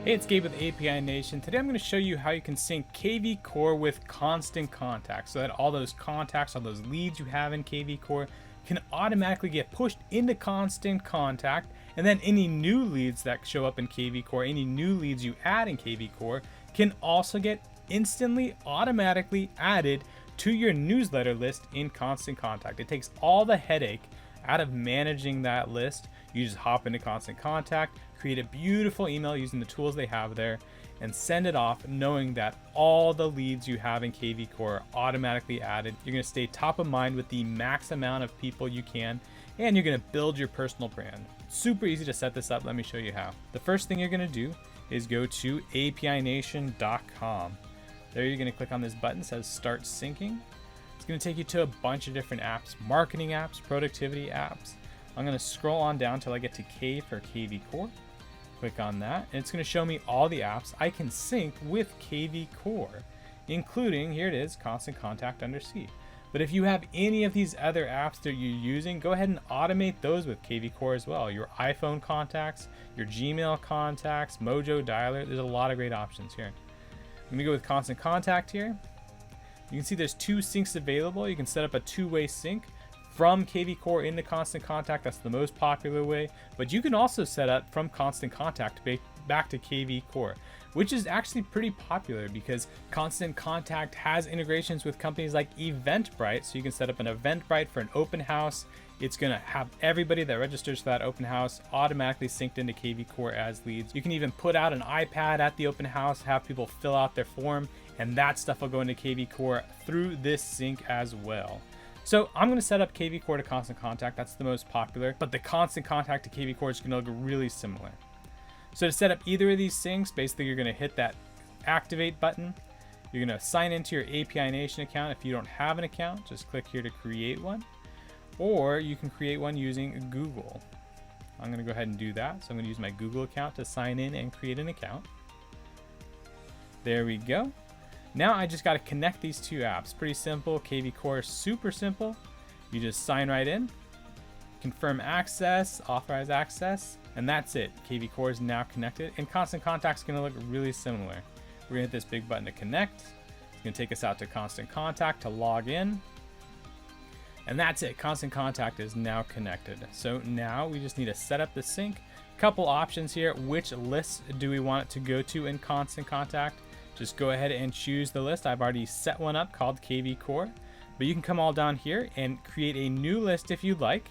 Hey, it's Gabe with API Nation. Today I'm going to show you how you can sync kvCORE with Constant Contact so that all those contacts, all those leads you have in kvCORE can automatically get pushed into Constant Contact, and then any new leads that show up in kvCORE, any new leads you add in kvCORE can also get instantly, automatically added to your newsletter list in Constant Contact. It takes all the headache out of managing that list. You just hop into Constant Contact, create a beautiful email using the tools they have there, and send it off knowing that all the leads you have in kvCORE are automatically added. You're going to stay top of mind with the max amount of people you can, and you're going to build your personal brand. Super easy to set this up. Let me show you how. The first thing you're going to do is go to apination.com. There you're going to click on this button that says Start Syncing. It's going to take you to a bunch of different apps, marketing apps, productivity apps. I'm going to scroll on down till I get to K for kvCORE. Click on that, and it's going to show me all the apps I can sync with kvCORE, including, here it is, Constant Contact under C. But if you have any of these other apps that you're using, go ahead and automate those with kvCORE as well. Your iPhone contacts, your Gmail contacts, Mojo Dialer, there's a lot of great options here. Let me go with Constant Contact here. You can see there's two syncs available. You can set up a two-way sync from kvCORE into Constant Contact. That's the most popular way, but you can also set up from Constant Contact back to kvCORE, which is actually pretty popular because Constant Contact has integrations with companies like Eventbrite. So you can set up an Eventbrite for an open house. It's going to have everybody that registers for that open house automatically synced into kvCORE as leads. You can even put out an iPad at the open house, have people fill out their form, and that stuff will go into kvCORE through this sync as well. So I'm going to set up kvCORE to Constant Contact. That's the most popular, but the Constant Contact to kvCORE is going to look really similar. So to set up either of these syncs, basically you're going to hit that activate button. You're going to sign into your API Nation account. If you don't have an account, just click here to create one, or you can create one using Google. I'm going to go ahead and do that. So I'm going to use my Google account to sign in and create an account. There we go. Now I just got to connect these two apps. Pretty simple. kvCORE is super simple. You just sign right in, confirm access, authorize access, and that's it. kvCORE is now connected, and Constant Contact is going to look really similar. We're going to hit this big button to connect. It's going to take us out to Constant Contact to log in. And that's it. Constant Contact is now connected. So now we just need to set up the sync. Couple options here. Which lists do we want it to go to in Constant Contact? Just go ahead and choose the list. I've already set one up called kvCORE, but you can come all down here and create a new list if you'd like.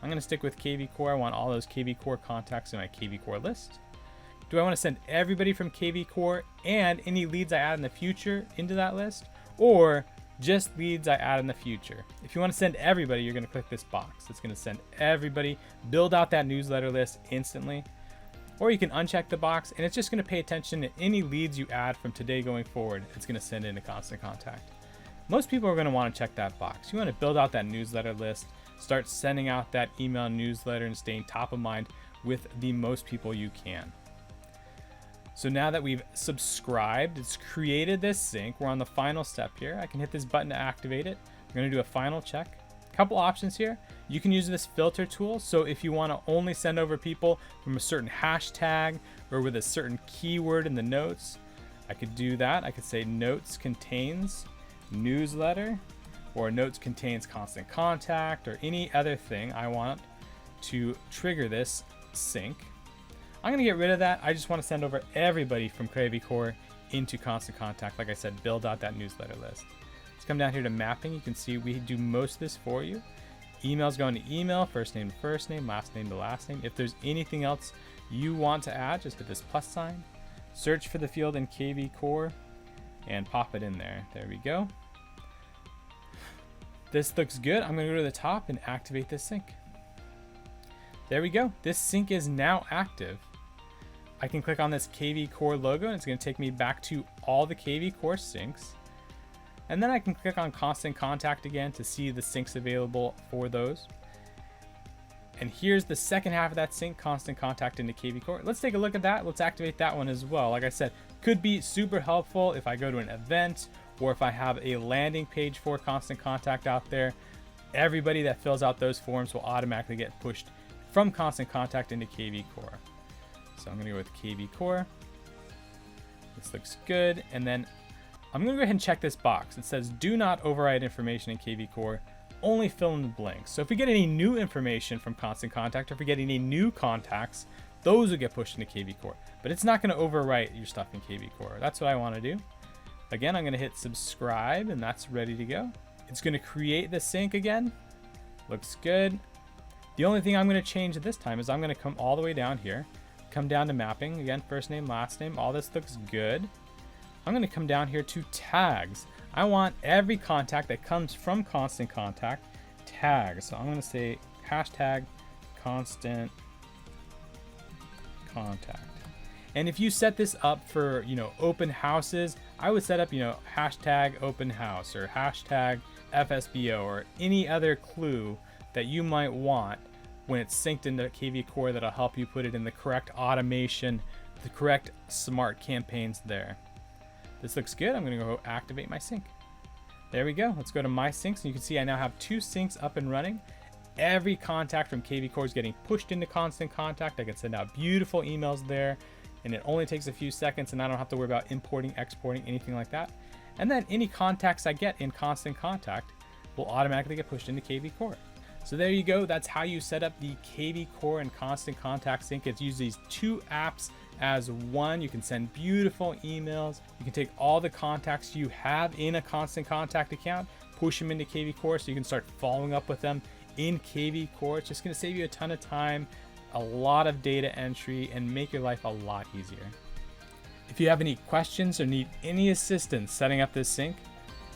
I'm going to stick with kvCORE. I want all those kvCORE contacts in my kvCORE list. Do I want to send everybody from kvCORE and any leads I add in the future into that list, or just leads I add in the future? If you want to send everybody, you're going to click this box. It's going to send everybody, build out that newsletter list instantly. Or you can uncheck the box, and it's just going to pay attention to any leads you add from today going forward. It's going to send into Constant Contact. Most people are going to want to check that box. You want to build out that newsletter list, start sending out that email newsletter, and staying top of mind with the most people you can. So now that we've subscribed, it's created this sync. We're on the final step here. I can hit this button to activate it. We're going to do a final check. Couple options here. You can use this filter tool. So if you want to only send over people from a certain hashtag or with a certain keyword in the notes, I could do that. I could say notes contains newsletter, or notes contains Constant Contact, or any other thing I want to trigger this sync. I'm going to get rid of that. I just want to send over everybody from kvCORE into Constant Contact. Like I said, build out that newsletter list. Come down here to mapping. You can see we do most of this for you. Emails going to email, first name to first name, last name to last name. If there's anything else you want to add, just hit this plus sign, search for the field in kvCORE, and pop it in there. There we go. This looks good. I'm going to go to the top and activate this sync. There we go. This sync is now active. I can click on this kvCORE logo, and it's going to take me back to all the kvCORE syncs. And then I can click on Constant Contact again to see the syncs available for those. And here's the second half of that sync, Constant Contact into kvCORE. Let's take a look at that. Let's activate that one as well. Like I said, could be super helpful if I go to an event or if I have a landing page for Constant Contact out there. Everybody that fills out those forms will automatically get pushed from Constant Contact into kvCORE. So I'm going to go with kvCORE. This looks good. And then I'm going to go ahead and check this box. It says do not override information in kvCORE, only fill in the blanks. So if we get any new information from Constant Contact, or if we get any new contacts, those will get pushed into kvCORE. But it's not going to overwrite your stuff in kvCORE. That's what I want to do. Again, I'm going to hit subscribe, and that's ready to go. It's going to create the sync again. Looks good. The only thing I'm going to change this time is I'm going to come all the way down here, come down to mapping. Again, first name, last name. All this looks good. I'm going to come down here to tags. I want every contact that comes from Constant Contact tags. So I'm going to say hashtag constant contact. And if you set this up for, open houses, I would set up, hashtag open house or hashtag FSBO or any other clue that you might want when it's synced into kvCORE that'll help you put it in the correct automation, the correct smart campaigns there. This looks good. I'm going to go activate my sync. There we go. Let's go to my syncs, and you can see I now have 2 syncs up and running. Every contact from kvCORE is getting pushed into Constant Contact. I can send out beautiful emails there, and it only takes a few seconds, and I don't have to worry about importing, exporting, anything like that. And then any contacts I get in Constant Contact will automatically get pushed into kvCORE. So there you go. That's how you set up the kvCORE and Constant Contact sync. It's use these 2 apps as one. You can send beautiful emails. You can take all the contacts you have in a Constant Contact account, push them into kvCORE so you can start following up with them in kvCORE. It's just going to save you a ton of time, a lot of data entry, and make your life a lot easier. If you have any questions or need any assistance setting up this sync,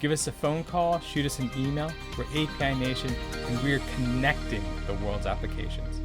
give us a phone call, shoot us an email. We're API Nation, and we're connecting the world's applications.